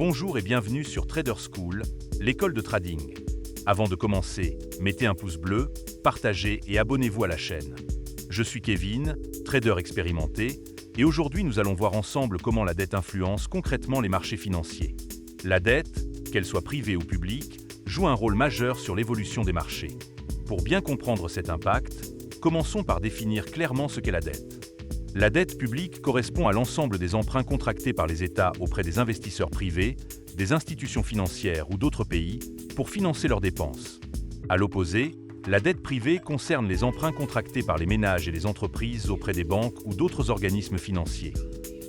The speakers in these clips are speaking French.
Bonjour et bienvenue sur Trader School, l'école de trading. Avant de commencer, mettez un pouce bleu, partagez et abonnez-vous à la chaîne. Je suis Kevin, trader expérimenté, et aujourd'hui nous allons voir ensemble comment la dette influence concrètement les marchés financiers. La dette, qu'elle soit privée ou publique, joue un rôle majeur sur l'évolution des marchés. Pour bien comprendre cet impact, commençons par définir clairement ce qu'est la dette. La dette publique correspond à l'ensemble des emprunts contractés par les États auprès des investisseurs privés, des institutions financières ou d'autres pays pour financer leurs dépenses. À l'opposé, la dette privée concerne les emprunts contractés par les ménages et les entreprises auprès des banques ou d'autres organismes financiers.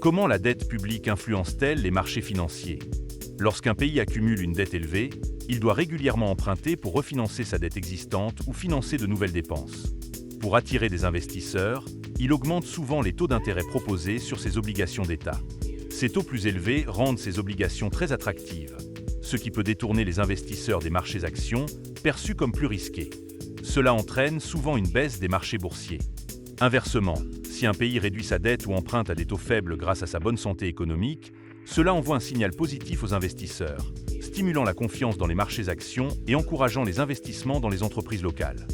Comment la dette publique influence-t-elle les marchés financiers? Lorsqu'un pays accumule une dette élevée, il doit régulièrement emprunter pour refinancer sa dette existante ou financer de nouvelles dépenses. Pour attirer des investisseurs, il augmente souvent les taux d'intérêt proposés sur ses obligations d'État. Ces taux plus élevés rendent ces obligations très attractives, ce qui peut détourner les investisseurs des marchés actions, perçus comme plus risqués. Cela entraîne souvent une baisse des marchés boursiers. Inversement, si un pays réduit sa dette ou emprunte à des taux faibles grâce à sa bonne santé économique, cela envoie un signal positif aux investisseurs, stimulant la confiance dans les marchés actions et encourageant les investissements dans les entreprises locales.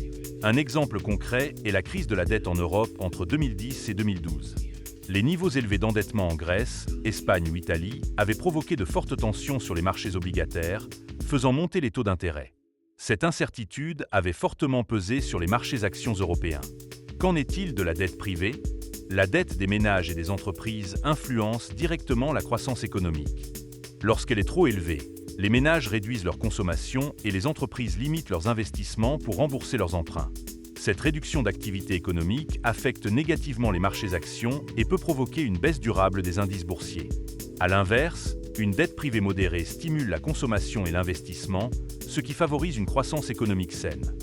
Un exemple concret est la crise de la dette en Europe entre 2010 et 2012. Les niveaux élevés d'endettement en Grèce, Espagne ou Italie avaient provoqué de fortes tensions sur les marchés obligataires, faisant monter les taux d'intérêt. Cette incertitude avait fortement pesé sur les marchés actions européens. Qu'en est-il de la dette privée? La dette des ménages et des entreprises influence directement la croissance économique. Lorsqu'elle est trop élevée, les ménages réduisent leur consommation et les entreprises limitent leurs investissements pour rembourser leurs emprunts. Cette réduction d'activité économique affecte négativement les marchés actions et peut provoquer une baisse durable des indices boursiers. À l'inverse, une dette privée modérée stimule la consommation et l'investissement, ce qui favorise une croissance économique saine.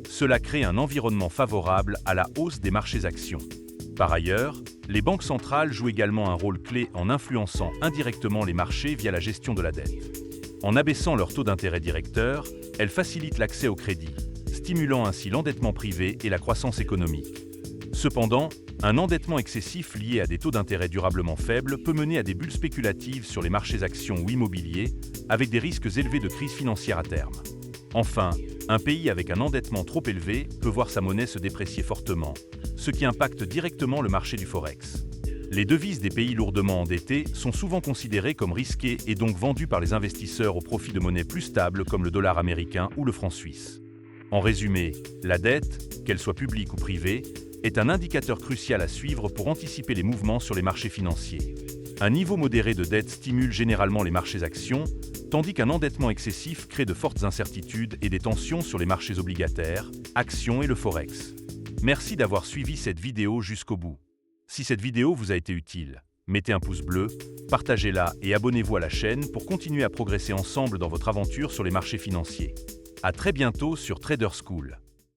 Cela crée un environnement favorable à la hausse des marchés actions. Par ailleurs, les banques centrales jouent également un rôle clé en influençant indirectement les marchés via la gestion de la dette. En abaissant leur taux d'intérêt directeur, elles facilitent l'accès au crédit, stimulant ainsi l'endettement privé et la croissance économique. Cependant, un endettement excessif lié à des taux d'intérêt durablement faibles peut mener à des bulles spéculatives sur les marchés actions ou immobiliers, avec des risques élevés de crise financière à terme. Enfin, un pays avec un endettement trop élevé peut voir sa monnaie se déprécier fortement, ce qui impacte directement le marché du Forex. Les devises des pays lourdement endettés sont souvent considérées comme risquées et donc vendues par les investisseurs au profit de monnaies plus stables comme le dollar américain ou le franc suisse. En résumé, la dette, qu'elle soit publique ou privée, est un indicateur crucial à suivre pour anticiper les mouvements sur les marchés financiers. Un niveau modéré de dette stimule généralement les marchés actions, tandis qu'un endettement excessif crée de fortes incertitudes et des tensions sur les marchés obligataires, actions et le Forex. Merci d'avoir suivi cette vidéo jusqu'au bout. Si cette vidéo vous a été utile, mettez un pouce bleu, partagez-la et abonnez-vous à la chaîne pour continuer à progresser ensemble dans votre aventure sur les marchés financiers. À très bientôt sur Trader School.